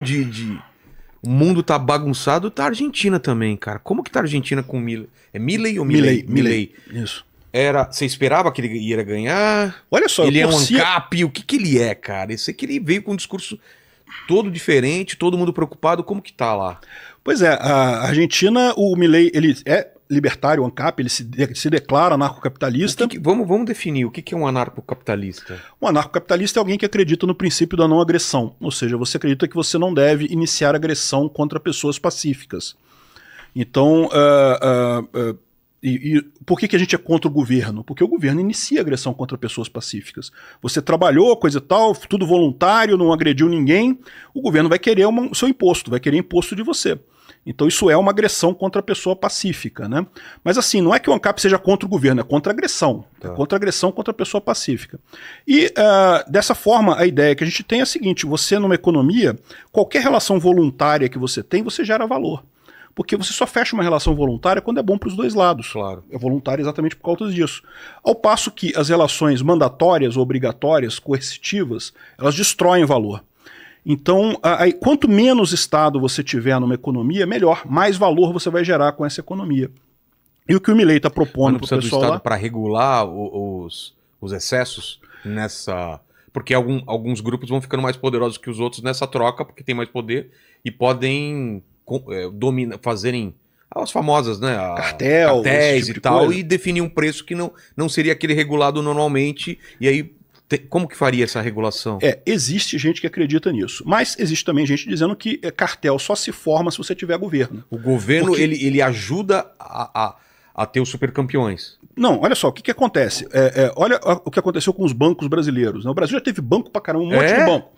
de... O mundo tá bagunçado, tá a Argentina também, cara. Como que tá a Argentina com o Milei? É Milei ou Milei? Milei. Isso. Você esperava que ele ia ganhar? Olha só, ele é um ANCAP? O que ele é, cara? Eu sei que ele veio com um discurso todo diferente, todo mundo preocupado. Como que tá lá? Pois é, a Argentina, o Milei, ele é libertário, o ANCAP, ele se declara anarcocapitalista. Vamos definir o que é um anarcocapitalista. Um anarcocapitalista é alguém que acredita no princípio da não agressão, ou seja, você acredita que você não deve iniciar agressão contra pessoas pacíficas. Então, por que a gente é contra o governo? Porque o governo inicia agressão contra pessoas pacíficas. Você trabalhou, coisa e tal, tudo voluntário, não agrediu ninguém, o governo vai querer o seu imposto, vai querer imposto de você. Então isso é uma agressão contra a pessoa pacífica, né? Mas assim, não é que o ANCAP seja contra o governo, é contra a agressão. Tá. É contra a agressão contra a pessoa pacífica. E dessa forma, a ideia que a gente tem é a seguinte, você numa economia, qualquer relação voluntária que você tem, você gera valor. Porque você só fecha uma relação voluntária quando é bom para os dois lados. Claro. É voluntária exatamente por causa disso. Ao passo que as relações mandatórias, obrigatórias, coercitivas, elas destroem valor. Então, quanto menos Estado você tiver numa economia, melhor, mais valor você vai gerar com essa economia. E o que o Milei está propondo para o pessoal do Estado lá... para regular os excessos nessa... Porque alguns grupos vão ficando mais poderosos que os outros nessa troca, porque tem mais poder e podem fazerem as famosas, né? Cartéis tipo e tal, e definir um preço que não seria aquele regulado normalmente, e aí... Como que faria essa regulação? Existe gente que acredita nisso, mas existe também gente dizendo que cartel só se forma se você tiver governo. O governo, ele ajuda a ter os supercampeões. Não, olha só, o que acontece? Olha o que aconteceu com os bancos brasileiros. Né? O Brasil já teve banco pra caramba, um monte de banco.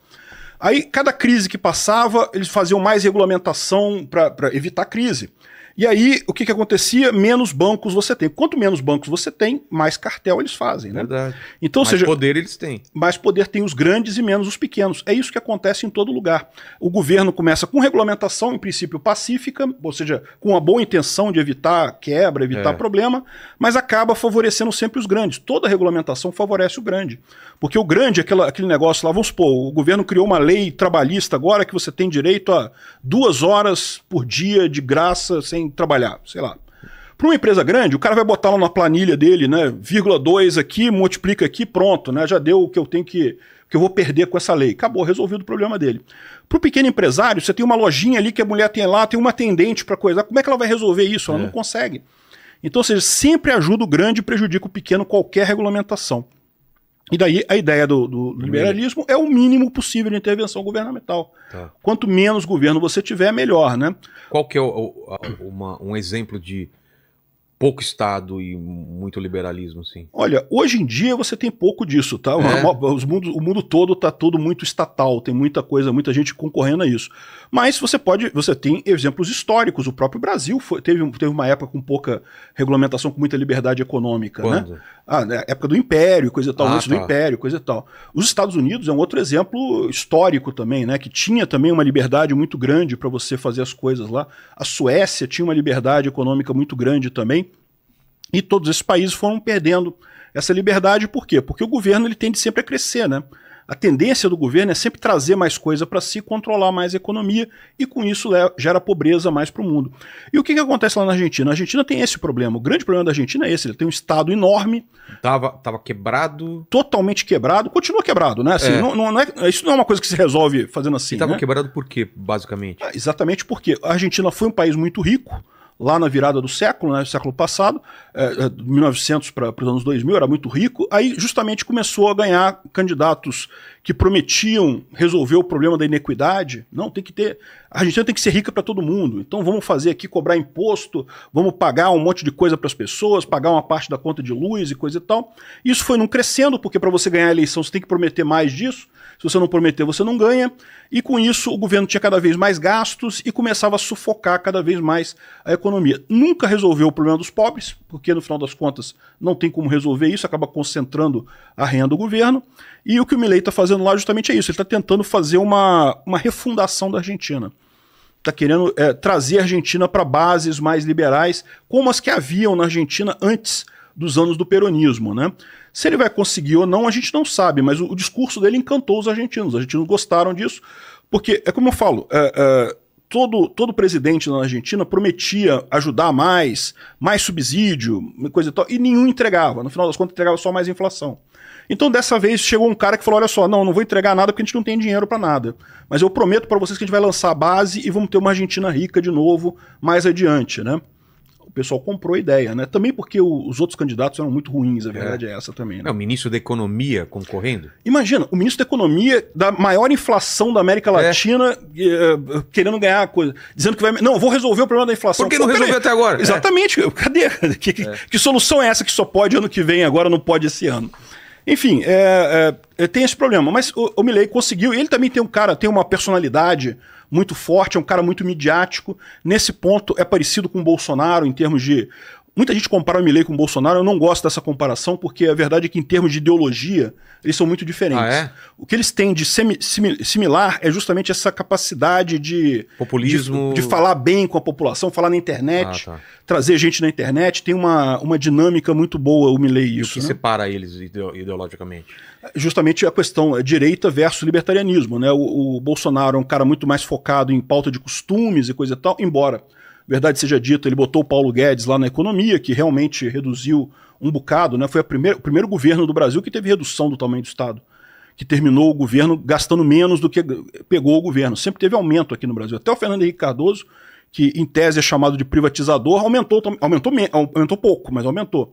Aí, cada crise que passava, eles faziam mais regulamentação para evitar crise. E aí, o que acontecia? Menos bancos você tem. Quanto menos bancos você tem, mais cartel eles fazem, né? Verdade. Então, mais poder eles têm. Mais poder tem os grandes e menos os pequenos. É isso que acontece em todo lugar. O governo começa com regulamentação, em princípio pacífica, ou seja, com a boa intenção de evitar quebra, evitar problema, mas acaba favorecendo sempre os grandes. Toda regulamentação favorece o grande. Porque o grande, aquele negócio lá, vamos supor, o governo criou uma lei trabalhista agora que você tem direito a 2 horas por dia de graça sem trabalhar, sei lá. Para uma empresa grande, o cara vai botar lá na planilha dele, né, 0,2 aqui, multiplica aqui, pronto, né, já deu o que eu tenho que eu vou perder com essa lei. Acabou, resolvido o problema dele. Para o pequeno empresário, você tem uma lojinha ali que a mulher tem lá, tem uma atendente para coisar, como é que ela vai resolver isso? Ela não consegue. Então, ou seja, sempre ajuda o grande e prejudica o pequeno qualquer regulamentação. E daí a ideia do liberalismo é o mínimo possível de intervenção governamental. Tá. Quanto menos governo você tiver, melhor, né? Qual que é um exemplo de pouco Estado e muito liberalismo, assim? Olha, hoje em dia você tem pouco disso, tá? O mundo todo está tudo muito estatal, tem muita coisa, muita gente concorrendo a isso. Mas você tem exemplos históricos. O próprio Brasil teve uma época com pouca regulamentação, com muita liberdade econômica. Quando? Né? Na época do Império, coisa e tal, antes do Império, coisa e tal. Os Estados Unidos é um outro exemplo histórico também, né? Que tinha também uma liberdade muito grande para você fazer as coisas lá. A Suécia tinha uma liberdade econômica muito grande também. E todos esses países foram perdendo essa liberdade. Por quê? Porque o governo ele tende sempre a crescer, né? A tendência do governo é sempre trazer mais coisa para si, controlar mais a economia e com isso gera pobreza mais para o mundo. E o que acontece lá na Argentina? A Argentina tem esse problema. O grande problema da Argentina é esse. Ele tem um estado enorme. Tava quebrado. Totalmente quebrado. Continua quebrado, né? Assim, isso não é uma coisa que se resolve fazendo assim. E tava quebrado por quê, basicamente? Exatamente porque a Argentina foi um país muito rico. Lá na virada do século, né, século passado, 1900 para os anos 2000, era muito rico, aí justamente começou a ganhar candidatos que prometiam resolver o problema da inequidade. Não, a Argentina tem que ser rica para todo mundo, então vamos fazer aqui, cobrar imposto, vamos pagar um monte de coisa para as pessoas, pagar uma parte da conta de luz e coisa e tal. Isso foi não crescendo, porque para você ganhar a eleição você tem que prometer mais disso, se você não prometer você não ganha, e com isso o governo tinha cada vez mais gastos e começava a sufocar cada vez mais a economia. Nunca resolveu o problema dos pobres, porque no final das contas não tem como resolver isso, acaba concentrando a renda do governo, e o que o Milei está fazendo lá justamente é isso, ele está tentando fazer uma refundação da Argentina. Está querendo trazer a Argentina para bases mais liberais, como as que haviam na Argentina antes dos anos do peronismo, né? Se ele vai conseguir ou não, a gente não sabe, mas o discurso dele encantou os argentinos gostaram disso, Porque, é como eu falo, todo presidente na Argentina prometia ajudar mais subsídio, coisa e tal, e nenhum entregava. No final das contas, entregava só mais inflação. Então, dessa vez, chegou um cara que falou, olha só, não vou entregar nada porque a gente não tem dinheiro para nada. Mas eu prometo para vocês que a gente vai lançar a base e vamos ter uma Argentina rica de novo mais adiante, né? O pessoal comprou a ideia, né? Também porque os outros candidatos eram muito ruins, a verdade é essa também, né? É o ministro da Economia concorrendo? Imagina, o ministro da Economia da maior inflação da América Latina querendo ganhar coisa, dizendo que vai... Não, vou resolver o problema da inflação. Por que não resolveu até agora? Exatamente. Cadê? Que solução é essa que só pode ano que vem, agora não pode esse ano? Enfim, tem esse problema. Mas o Milei conseguiu, e ele também tem uma personalidade muito forte, é um cara muito midiático. Nesse ponto é parecido com o Bolsonaro em termos de... Muita gente compara o Milei com o Bolsonaro, eu não gosto dessa comparação, porque a verdade é que em termos de ideologia, eles são muito diferentes. Ah, é? O que eles têm de similar é justamente essa capacidade de... Populismo... De falar bem com a população, falar na internet, trazer gente na internet. Tem uma dinâmica muito boa o Milei isso. O que separa eles ideologicamente? Justamente a questão direita versus libertarianismo, né? O Bolsonaro é um cara muito mais focado em pauta de costumes e coisa e tal, embora... Verdade seja dita, ele botou o Paulo Guedes lá na economia, que realmente reduziu um bocado, né? Foi o primeiro governo do Brasil que teve redução do tamanho do Estado, que terminou o governo gastando menos do que pegou o governo. Sempre teve aumento aqui no Brasil. Até o Fernando Henrique Cardoso, que em tese é chamado de privatizador, aumentou pouco, mas aumentou.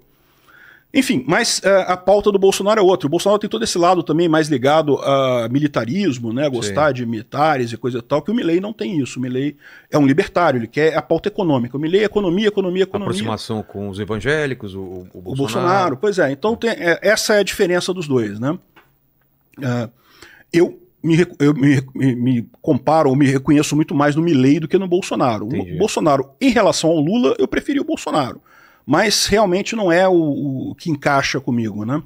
Enfim, mas a pauta do Bolsonaro é outra. O Bolsonaro tem todo esse lado também mais ligado a militarismo, né? Gostar de militares e coisa e tal, que o Milei não tem isso. O Milei é um libertário, ele quer a pauta econômica. O Milei é economia. Aproximação com os evangélicos, o Bolsonaro. O Bolsonaro, pois é. Então essa é a diferença dos dois, né? Eu me comparo ou me reconheço muito mais no Milei do que no Bolsonaro. O Bolsonaro, em relação ao Lula, eu preferi o Bolsonaro. Mas realmente não é o que encaixa comigo, né?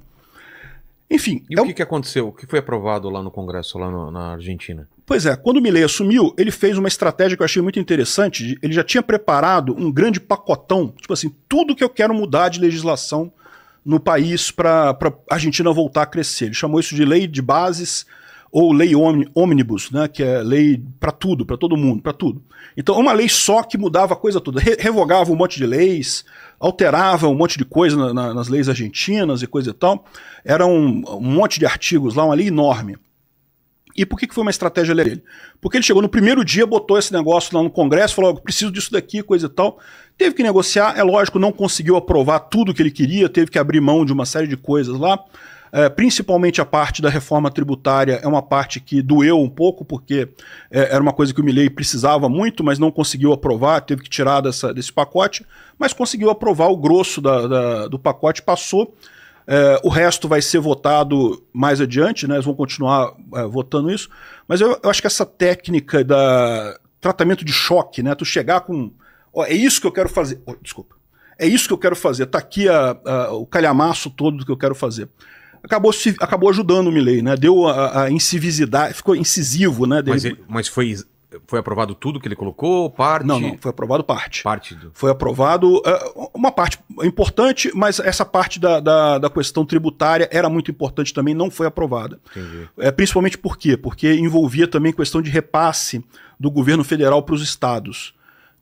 Enfim... E o que aconteceu? O que foi aprovado lá no Congresso, lá na Argentina? Pois é, quando o Milei assumiu, ele fez uma estratégia que eu achei muito interessante. Ele já tinha preparado um grande pacotão, tipo assim, tudo que eu quero mudar de legislação no país para a Argentina voltar a crescer. Ele chamou isso de lei de bases ou lei ônibus, né, que é lei para tudo, para todo mundo, para tudo. Então, uma lei só que mudava a coisa toda, revogava um monte de leis, alterava um monte de coisa nas leis argentinas e coisa e tal. Era um monte de artigos lá, uma lei enorme. E por que foi uma estratégia dele? Porque ele chegou no primeiro dia, botou esse negócio lá no Congresso, falou, preciso disso daqui, coisa e tal. Teve que negociar, é lógico, não conseguiu aprovar tudo que ele queria, teve que abrir mão de uma série de coisas lá. Principalmente a parte da reforma tributária é uma parte que doeu um pouco, porque era uma coisa que o Milei precisava muito, mas não conseguiu aprovar, teve que tirar desse pacote, mas conseguiu aprovar o grosso do pacote, passou. O resto vai ser votado mais adiante, né? Eles vão continuar votando isso, mas eu acho que essa técnica da tratamento de choque, né? Tu chegar com... é isso que eu quero fazer. Desculpa. É isso que eu quero fazer. Tá aqui o calhamaço todo do que eu quero fazer. Acabou ajudando o Milei, né? Deu a incisividade, ficou incisivo, né? Mas foi aprovado tudo que ele colocou? Parte? Não, foi aprovado parte. Parte Foi aprovado uma parte importante, mas essa parte da questão tributária era muito importante também, não foi aprovada. Entendi. Principalmente por quê? Porque envolvia também questão de repasse do governo federal para os estados.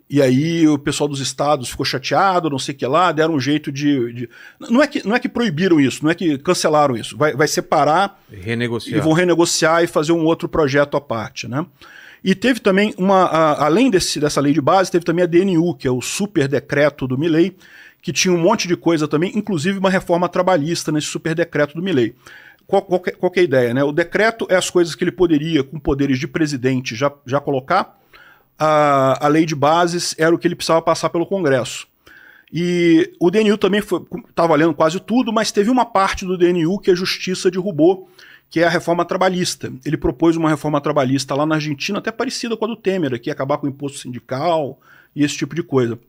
E aí o pessoal dos estados ficou chateado, não sei o que lá, deram um jeito de... Não é que proibiram isso, não é que cancelaram isso. Vai separar renegociar. E vão renegociar e fazer um outro projeto à parte, né? E teve também além dessa lei de base, teve também a DNU, que é o super decreto do Milei, que tinha um monte de coisa também, inclusive uma reforma trabalhista nesse super decreto do Milei. Qual que é a ideia, né? O decreto é as coisas que ele poderia, com poderes de presidente, já colocar. A lei de bases era o que ele precisava passar pelo Congresso. E o DNU também está valendo quase tudo, mas teve uma parte do DNU que a Justiça derrubou, que é a reforma trabalhista. Ele propôs uma reforma trabalhista lá na Argentina, até parecida com a do Temer, que ia acabar com o imposto sindical e esse tipo de coisa.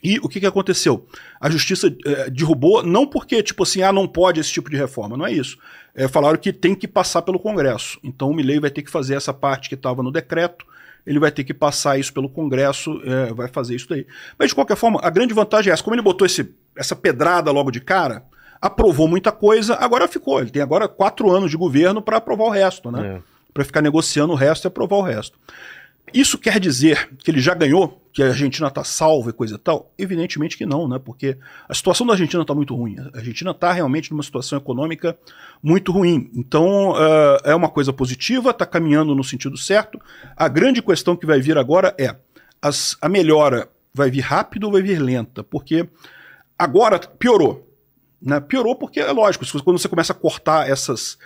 E o que aconteceu? A Justiça derrubou, não porque, tipo assim, não pode esse tipo de reforma, não é isso. Falaram que tem que passar pelo Congresso. Então o Milei vai ter que fazer essa parte que estava no decreto, ele vai ter que passar isso pelo Congresso, vai fazer isso daí. Mas, de qualquer forma, a grande vantagem é essa. Como ele botou essa pedrada logo de cara, aprovou muita coisa, agora ficou. Ele tem agora 4 anos de governo para aprovar o resto, né? para ficar negociando o resto e aprovar o resto. Isso quer dizer que ele já ganhou, que a Argentina está salva e coisa e tal? Evidentemente que não, né? Porque a situação da Argentina está muito ruim. A Argentina está realmente numa situação econômica muito ruim. Então, é uma coisa positiva, está caminhando no sentido certo. A grande questão que vai vir agora é a melhora vai vir rápido ou vai vir lenta? Porque agora piorou. Né? Piorou porque, é lógico, quando você começa a cortar esses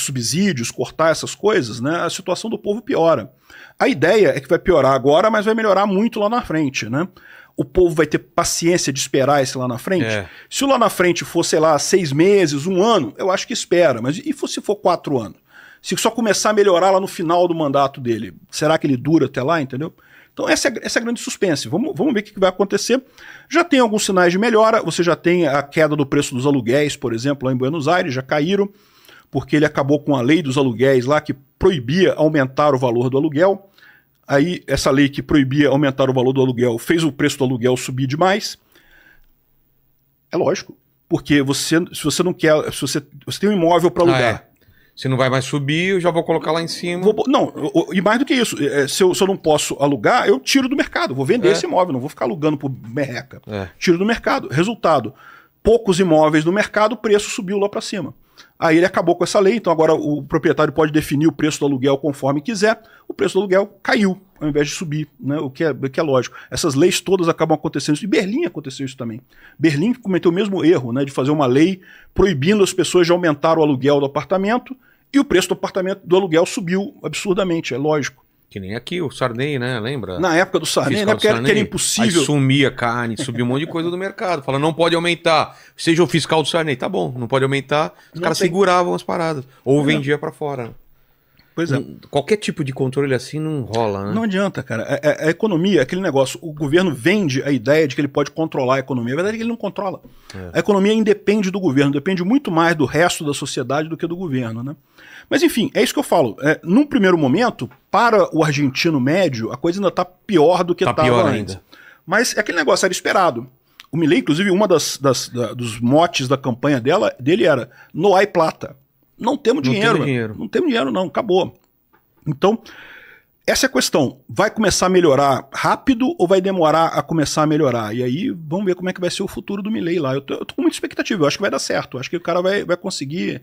subsídios, cortar essas coisas, né, a situação do povo piora. A ideia é que vai piorar agora, mas vai melhorar muito lá na frente. Né? O povo vai ter paciência de esperar esse lá na frente? Se o lá na frente for, sei lá, 6 meses, 1 ano, eu acho que espera. Mas e se for 4 anos? Se só começar a melhorar lá no final do mandato dele, será que ele dura até lá, entendeu? Então essa é a grande suspense. Vamos ver o que vai acontecer. Já tem alguns sinais de melhora. Você já tem a queda do preço dos aluguéis, por exemplo, lá em Buenos Aires, já caíram, porque ele acabou com a lei dos aluguéis lá, que proibia aumentar o valor do aluguel. Aí essa lei que proibia aumentar o valor do aluguel fez o preço do aluguel subir demais. É lógico, porque se você não quer, se você tem um imóvel para alugar, se não vai mais subir, eu já vou colocar lá em cima. E mais do que isso, se eu não posso alugar, eu tiro do mercado, vou vender esse imóvel, não vou ficar alugando por merreca. Tiro do mercado. Resultado, poucos imóveis no mercado, o preço subiu lá para cima. Aí ele acabou com essa lei, então agora o proprietário pode definir o preço do aluguel conforme quiser. O preço do aluguel caiu, ao invés de subir, né? o que é lógico. Essas leis todas acabam acontecendo. E Berlim aconteceu isso também. Berlim cometeu o mesmo erro, né, de fazer uma lei proibindo as pessoas de aumentar o aluguel do apartamento, e o preço do aluguel subiu absurdamente, é lógico. Que nem aqui, o Sarney, né? Lembra? Na época do Sarney, né? Porque era impossível. Aí sumia carne, subia um monte de coisa do mercado. Fala, não pode aumentar. Seja o fiscal do Sarney, tá bom, não pode aumentar. Os caras seguravam as paradas. Ou vendia pra fora. Pois é. Qualquer tipo de controle assim não rola, né? Não adianta, cara. A economia, aquele negócio, o governo vende a ideia de que ele pode controlar a economia. A verdade é que ele não controla. A economia independe do governo, depende muito mais do resto da sociedade do que do governo, né? Mas enfim, é isso que eu falo. Num primeiro momento, para o argentino médio, a coisa ainda está pior do que estava antes. Mas é aquele negócio, era esperado. O Milei, inclusive, uma dos motes da campanha dele era "No hay plata". Não temos dinheiro. Não temos dinheiro, não. Acabou. Então, essa é a questão. Vai começar a melhorar rápido ou vai demorar a começar a melhorar? E aí, vamos ver como é que vai ser o futuro do Milei lá. Eu tô com muita expectativa. Eu acho que vai dar certo. Eu acho que o cara vai conseguir...